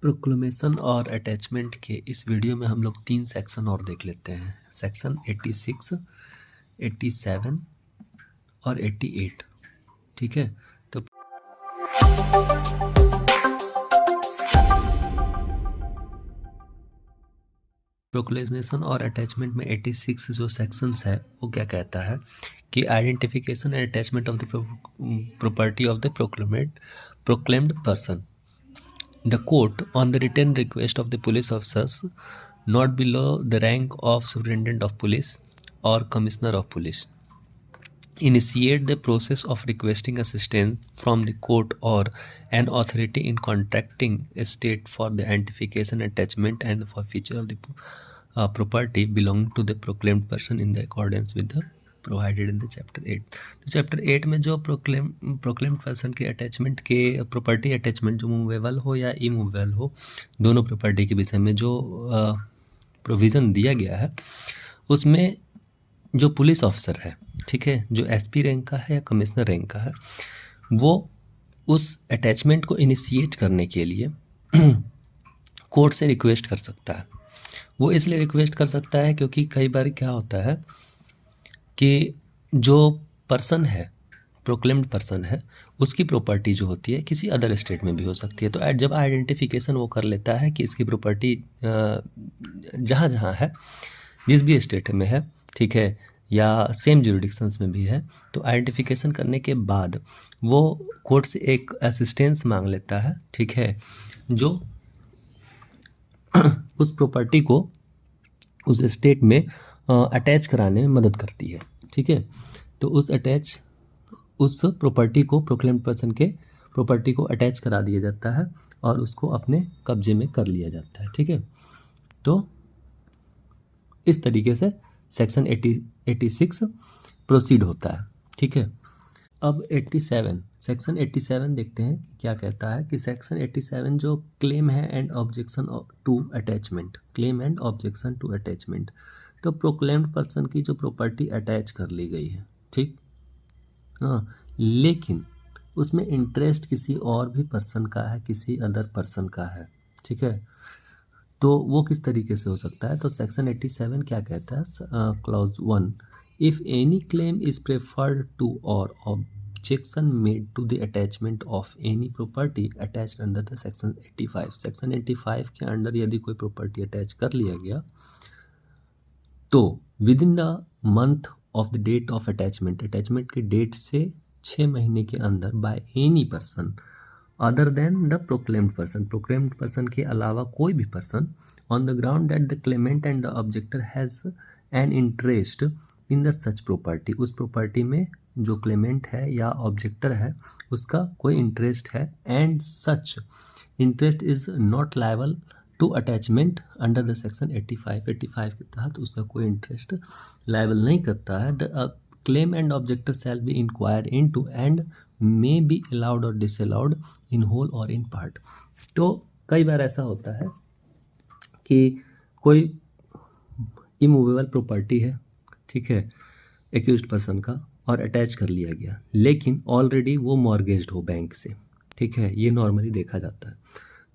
Proclamation और attachment के इस वीडियो में हम लोग 3 सेक्शन और देख लेते हैं। सेक्शन 86, 87 और 88। ठीक है, तो प्रोक्लेमेशन और अटैचमेंट में 86 जो सेक्शंस है वो क्या कहता है कि identification and attachment of the property of the proclaimed person. The court, on the written request of the police officers not below the rank of superintendent of police or commissioner of police, initiate the process of requesting assistance from the court or an authority in contracting a state for the identification, attachment and forfeiture of the property belonging to the proclaimed person in the accordance with the provided in the chapter 8। तो chapter 8 में जो proclaimed person के attachment के property attachment जो movable हो या immovable हो, दोनों प्रॉपर्टी के विषय में जो प्रोविज़न दिया गया है उसमें जो पुलिस ऑफिसर है, ठीक है, जो एसपी रैंक का है या कमिश्नर रैंक का है, वो उस अटैचमेंट को इनिशिएट करने के लिए कोर्ट से रिक्वेस्ट कर सकता है। वो इसलिए रिक्वेस्ट कर सकता है क्योंकि कई बार क्या होता है कि जो पर्सन है, प्रोक्लेम्ड पर्सन है, उसकी प्रॉपर्टी जो होती है किसी अदर स्टेट में भी हो सकती है। तो जब आइडेंटिफिकेशन वो कर लेता है कि इसकी प्रॉपर्टी जहाँ जहाँ है, जिस भी स्टेट में है, ठीक है, या सेम ज्यूरिडिक्शंस में भी है, तो आइडेंटिफिकेशन करने के बाद वो कोर्ट से एक असिस्टेंस मांग लेता है, ठीक है, जो उस प्रॉपर्टी को उस स्टेट में अटैच कराने में मदद करती है। ठीक है, तो उस प्रॉपर्टी को प्रोक्लेम्ड पर्सन के प्रॉपर्टी को अटैच करा दिया जाता है और उसको अपने कब्जे में कर लिया जाता है। ठीक है, तो इस तरीके से सेक्शन 86 प्रोसीड होता है। ठीक है, अब 87 सेक्शन 87 देखते हैं कि क्या कहता है कि सेक्शन 87 जो क्लेम है and objection to attachment, claim and objection to attachment. तो प्रोक्लेम्ड पर्सन की जो प्रॉपर्टी अटैच कर ली गई है, ठीक, हाँ, लेकिन उसमें इंटरेस्ट किसी और भी पर्सन का है, किसी अदर पर्सन का है। ठीक है, तो वो किस तरीके से हो सकता है? तो सेक्शन 87 क्या कहता है? Clause 1, if any claim is preferred to or objection made to the attachment of any property attached under the section 85। Section 85 के अंडर यदि कोई प्रॉपर्टी अटैच कर लिया गया तो within the month of the date of attachment, attachment के date से 6 महीने के अंदर by any person other than the proclaimed person, proclaimed person के अलावा कोई भी person, on the ground that the claimant and the objector has an interest in the such property, उस प्रॉपर्टी में जो क्लेमेंट है या ऑब्जेक्टर है उसका कोई इंटरेस्ट है, and such interest is not liable to attachment under the section 85 के तहत उसका कोई इंटरेस्ट लायबल नहीं करता है। The claim and objector shall be inquired into and may be allowed or disallowed in whole or in part. तो कई बार ऐसा होता है कि कोई इमूवेबल प्रॉपर्टी है, ठीक है, एक्यूज्ड पर्सन का, और अटैच कर लिया गया, लेकिन ऑलरेडी वो मॉर्गेज्ड हो बैंक से। ठीक है, ये नॉर्मली देखा जाता है।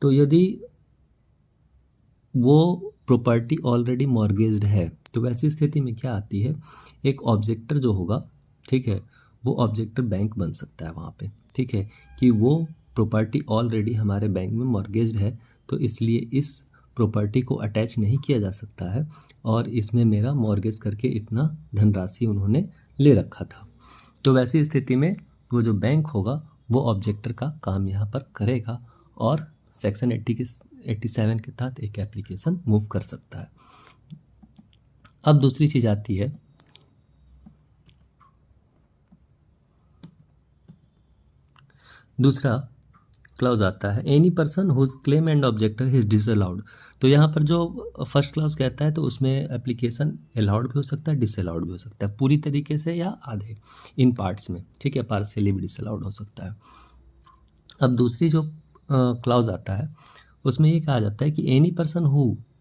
तो यदि वो प्रॉपर्टी ऑलरेडी मॉर्गेज्ड है तो वैसी स्थिति में क्या आती है, एक ऑब्जेक्टर जो होगा, ठीक है, वो ऑब्जेक्टर बैंक बन सकता है वहाँ पे। ठीक है, कि वो प्रॉपर्टी ऑलरेडी हमारे बैंक में मॉर्गेज्ड है, तो इसलिए इस प्रॉपर्टी को अटैच नहीं किया जा सकता है और इसमें मेरा मॉर्गेज करके इतना धनराशि उन्होंने ले रखा था। तो वैसी स्थिति में वो जो बैंक होगा वो ऑब्जेक्टर का काम यहाँ पर करेगा और सेक्शन 87 के तहत एक एप्लीकेशन मूव कर सकता है। अब दूसरी चीज़ आती है, दूसरा क्लॉज आता है, any person whose claim and objector is disallowed. तो यहाँ पर जो फर्स्ट क्लॉज कहता है तो उसमें एप्लीकेशन अलाउड भी हो सकता है, डिसअलाउड भी हो सकता है, पूरी तरीके से या आधे, इन पार्ट्स में। ठीक है, पार्शियली भी डिसअलाउड हो सकता है। अब दूसरी जो क्लॉज आता है उसमें ये कहा जाता है कि any person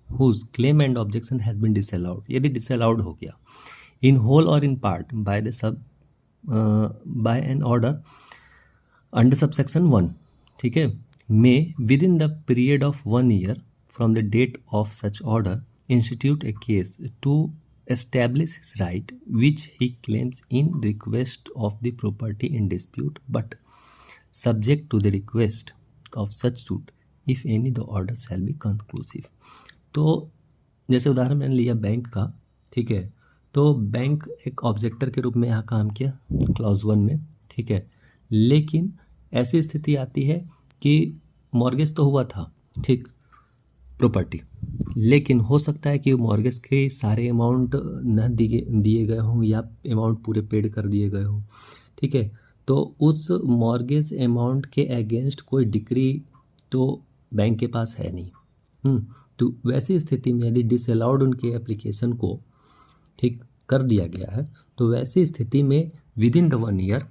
whose claim and objection has been disallowed, यदि डिसअलाउड हो गया in whole or in part by an order under subsection 1, ठीक है, may within the period of 1 year from the date of such order institute a case to establish his right which he claims in request of the property in dispute but subject to the request of such suit if any the order shall be conclusive। तो जैसे उदाहरण मैंने लिया bank का, ठीक है, तो bank एक ऑब्जेक्टर के रूप में यहाँ काम किया क्लॉज 1 में, ठीक है, लेकिन ऐसी स्थिति आती है कि मॉर्गेज तो हुआ था, ठीक, प्रॉपर्टी, लेकिन हो सकता है कि मॉर्गेज के सारे अमाउंट न दिए गए हों या अमाउंट पूरे पेड कर दिए गए हों, ठीक है, तो उस मॉर्गेज अमाउंट के अगेंस्ट कोई डिक्री तो बैंक के पास है नहीं। तो वैसी स्थिति में यदि डिसअलाउड उनके एप्लीकेशन को ठीक कर दिया गया है तो वैसी स्थिति में विद इन द 1 ईयर,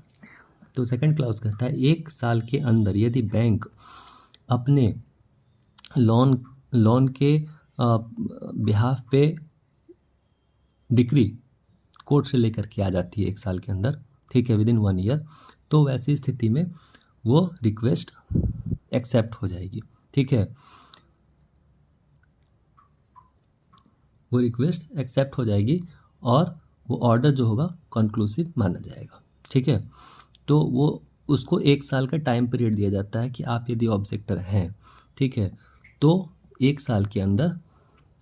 तो सेकंड क्लाउज कहता है 1 साल के अंदर यदि बैंक अपने लोन के बिहाफ पे डिक्री कोर्ट से लेकर के आ जाती है 1 साल के अंदर, ठीक है, विद इन 1 ईयर, तो वैसी स्थिति में वो रिक्वेस्ट एक्सेप्ट हो जाएगी, ठीक है, वो रिक्वेस्ट एक्सेप्ट हो जाएगी और वो ऑर्डर जो होगा कंक्लूसिव माना जाएगा, ठीक है। तो वो उसको 1 साल का टाइम पीरियड दिया जाता है कि आप यदि ऑब्जेक्टर हैं, ठीक है, तो 1 साल के अंदर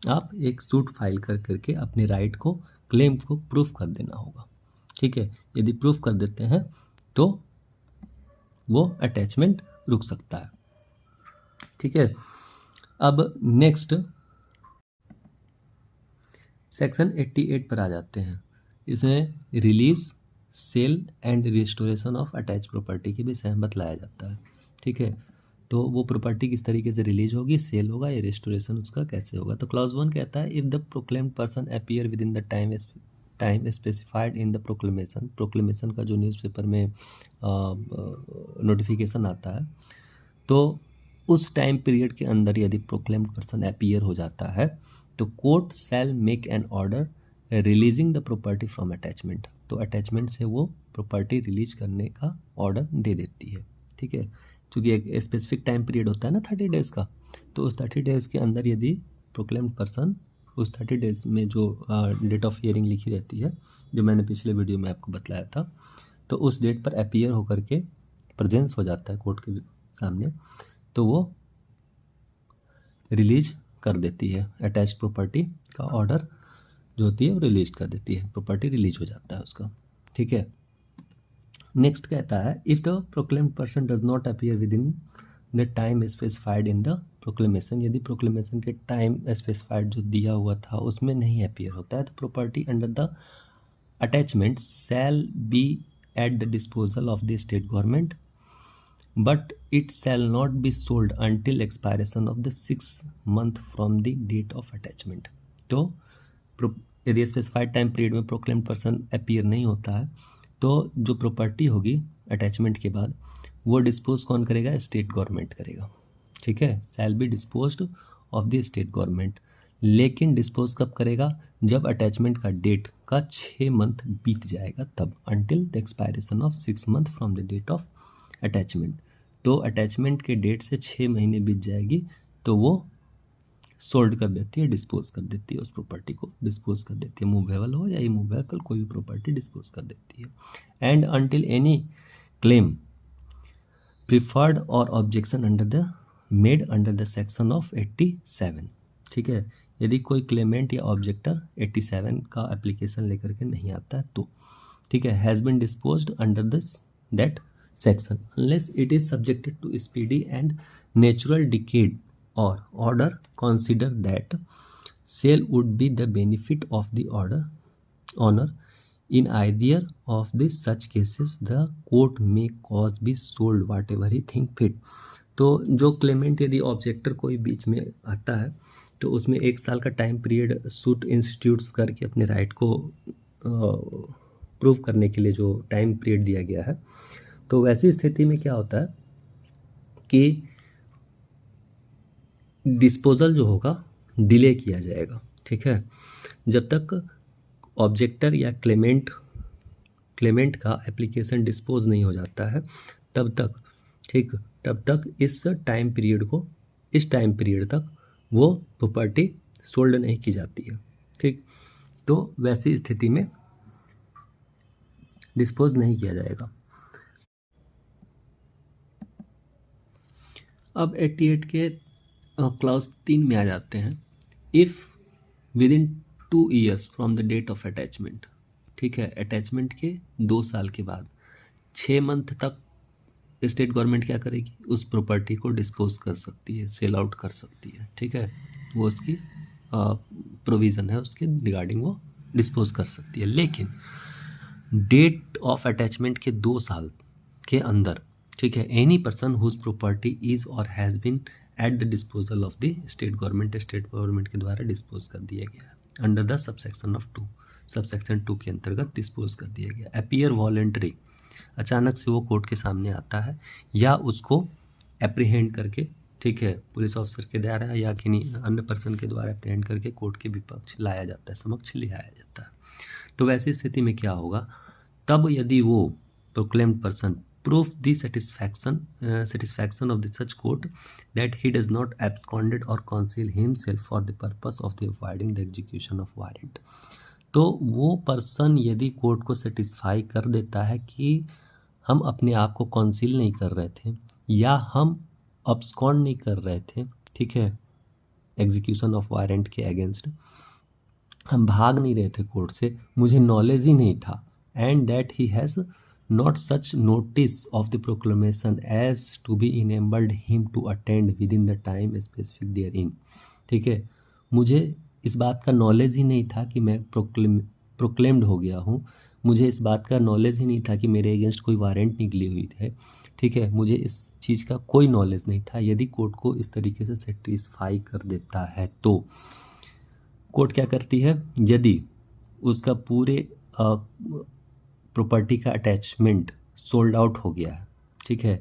आप एक सूट फाइल कर करके अपने राइट को, क्लेम को प्रूफ कर देना होगा, ठीक है। यदि प्रूफ कर देते हैं तो वो अटैचमेंट रुक सकता है, ठीक है। अब नेक्स्ट सेक्शन 88 पर आ जाते हैं। इसमें release, sale and restoration of attach property के विषय में बतलाया जाता है, ठीक है। तो वो प्रॉपर्टी किस तरीके से रिलीज होगी, सेल होगा या रिस्टोरेशन उसका कैसे होगा। तो क्लॉज 1 कहता है if the proclaimed person appear with in the time specified in the proclamation, proclamation का जो न्यूज़पेपर में नोटिफिकेशन आता है, तो उस टाइम पीरियड के अंदर यदि प्रोक्लेम्ड पर्सन अपीयर हो जाता है तो court shell make an order releasing the property from attachment, तो अटैचमेंट से वो प्रॉपर्टी रिलीज करने का ऑर्डर दे देती है, ठीक है। क्योंकि एक स्पेसिफिक टाइम पीरियड होता है ना 30 डेज़ का, तो उस 30 डेज़ के अंदर यदि प्रोक्लेम्ड पर्सन उस 30 डेज़ में जो डेट ऑफ हियरिंग लिखी रहती है, जो मैंने पिछले वीडियो में आपको बतलाया था, तो उस डेट पर अपीयर होकर के प्रेजेंस हो जाता है कोर्ट के सामने, तो वो रिलीज कर देती है, अटैच प्रॉपर्टी का ऑर्डर जो होती है वो रिलीज कर देती है, प्रॉपर्टी रिलीज हो जाता है उसका, ठीक है। नेक्स्ट कहता है if the proclaimed person does not appear with in the time specified in the proclamation, यदि प्रोक्लेमेशन के टाइम स्पेसिफाइड जो दिया हुआ था उसमें नहीं अपीयर होता है तो property under the attachment shall be at the disposal of the state government but it shall not be sold until expiration of the 6 month from the date of attachment. तो यदि स्पेसिफाइड टाइम पीरियड में proclaimed person appear नहीं होता है तो जो property होगी attachment के बाद वो डिस्पोज कौन करेगा, स्टेट गवर्नमेंट करेगा, ठीक है, shall be disposed of the state government. लेकिन डिस्पोज कब करेगा, जब अटैचमेंट का डेट का 6 month बीत जाएगा तब, until the expiration of 6 month from the date of attachment. तो अटैचमेंट के डेट से 6 महीने बीत जाएगी तो वो सोल्ड कर देती है, डिस्पोज कर देती है, उस प्रॉपर्टी को डिस्पोज कर देती है, मूवेबल हो या इमूवेबल कोई भी प्रॉपर्टी डिस्पोज कर देती है। And until any claim preferred or objection under the made under the section of 87, ठीक है, यदि कोई क्लेमेंट या ऑब्जेक्टर 87 का एप्लीकेशन लेकर के नहीं आता है तो, ठीक है, has been disposed under this that section unless it is subjected to speedy and natural decay or order consider that sale would be the benefit of the owner in either of these such cases the court may cause be sold whatever he think fit। तो जो Clement यदि ऑब्जेक्टर कोई बीच में आता है तो उसमें 1 साल का टाइम पीरियड सूट इंस्टीट्यूट्स करके अपने राइट को प्रूव करने के लिए जो टाइम पीरियड दिया गया है, तो वैसी स्थिति में क्या होता है कि डिस्पोजल जो होगा डिले किया जाएगा, ठीक है, जब तक ऑब्जेक्टर या क्लेमेंट का एप्लीकेशन डिस्पोज नहीं हो जाता है तब तक, ठीक, तब तक इस टाइम पीरियड तक वो प्रॉपर्टी सोल्ड नहीं की जाती है। ठीक, तो वैसी स्थिति में डिस्पोज नहीं किया जाएगा। अब 88 के क्लाउज 3 में आ जाते हैं। If within 2 years from the date of attachment, ठीक है, अटैचमेंट के 2 साल के बाद 6 मंथ तक स्टेट गवर्नमेंट क्या करेगी, उस प्रॉपर्टी को डिस्पोज कर सकती है, सेल आउट कर सकती है। ठीक है, वो उसकी प्रोविज़न है, उसके रिगार्डिंग वो डिस्पोज कर सकती है। लेकिन डेट ऑफ अटैचमेंट के 2 साल के अंदर, ठीक है, any person whose property is or has been at the disposal of the state government के द्वारा डिस्पोज कर दिया गया है अंडर द सबसेक्शन 2 के अंतर्गत डिस्पोज कर दिया गया। अपीयर वॉलेंटरी, अचानक से वो कोर्ट के सामने आता है या उसको एप्रीहेंड करके, ठीक है, पुलिस ऑफिसर के द्वारा या किन्हीं अन्य पर्सन के द्वारा एप्रीहेंड करके कोर्ट के विपक्ष लाया जाता है, समक्ष ले आया जाता है। तो वैसी स्थिति में क्या होगा, तब यदि वो proclaimed person prove the satisfaction of the such court that he does not absconded or conceal himself for the purpose of the avoiding the execution of warrant, तो वो पर्सन यदि कोर्ट को सेटिस्फाई कर देता है कि हम अपने आप को कॉन्सील नहीं कर रहे थे या हम अब्सकॉन्ड नहीं कर रहे थे, ठीक है, एग्जीक्यूशन ऑफ वारंट के अगेंस्ट हम भाग नहीं रहे थे कोर्ट से, मुझे नॉलेज ही नहीं था, and that he has not such notice of the proclamation as to be enabled him to attend within the time specific therein, ठीक है, मुझे इस बात का नॉलेज ही नहीं था कि मैं प्रोक्लेम्ड हो गया हूँ, मुझे इस बात का नॉलेज ही नहीं था कि मेरे अगेंस्ट कोई वारंट निकली हुई है, ठीक है, मुझे इस चीज़ का कोई नॉलेज नहीं था। यदि कोर्ट को इस तरीके से सेटिस्फाई कर देता है तो कोर्ट क्या करती है, यदि उसका पूरे प्रॉपर्टी का अटैचमेंट सोल्ड आउट हो गया है, ठीक है,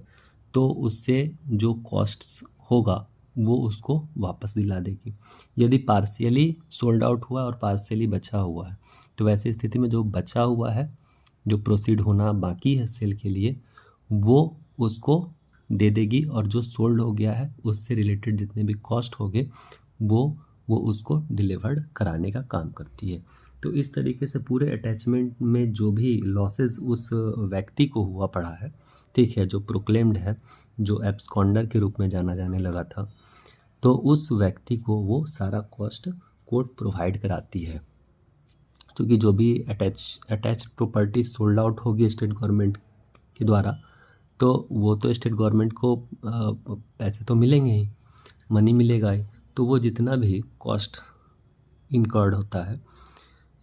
तो उससे जो कॉस्ट्स होगा वो उसको वापस दिला देगी। यदि पार्शियली सोल्ड आउट हुआ और पार्शियली बचा हुआ है, तो वैसी स्थिति में जो बचा हुआ है, जो प्रोसीड होना बाकी है सेल के लिए, वो उसको दे देगी, और जो सोल्ड हो गया है उससे रिलेटेड जितने भी कॉस्ट होंगे वो उसको डिलीवर्ड कराने का काम करती है। तो इस तरीके से पूरे अटैचमेंट में जो भी लॉसेस उस व्यक्ति को हुआ पड़ा है, ठीक है, जो प्रोक्लेम्ड है, जो एब्सकॉन्डर के रूप में जाना जाने लगा था, तो उस व्यक्ति को वो सारा कॉस्ट कोर्ट प्रोवाइड कराती है। क्योंकि जो भी अटैच प्रॉपर्टी सोल्ड आउट होगी स्टेट गवर्नमेंट के द्वारा, तो वो तो स्टेट गवर्नमेंट को पैसे तो मिलेंगे ही, मनी मिलेगा ही, तो वो जितना भी कॉस्ट इनकर्ड होता है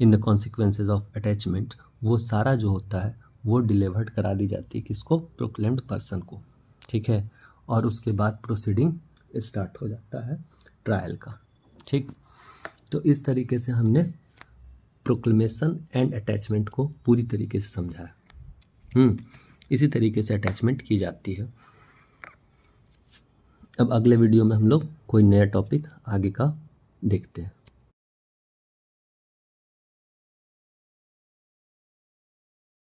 in the consequences of attachment, वो सारा जो होता है वो डिलीवर्ड करा दी जाती है किसको, प्रोक्लेम्ड पर्सन को, ठीक है, और उसके बाद प्रोसीडिंग स्टार्ट हो जाता है ट्रायल का। ठीक, तो इस तरीके से हमने प्रोक्लेमेशन एंड अटैचमेंट को पूरी तरीके से समझाया। इसी तरीके से अटैचमेंट की जाती है। अब अगले वीडियो में हम लोग कोई नया टॉपिक आगे का देखते हैं।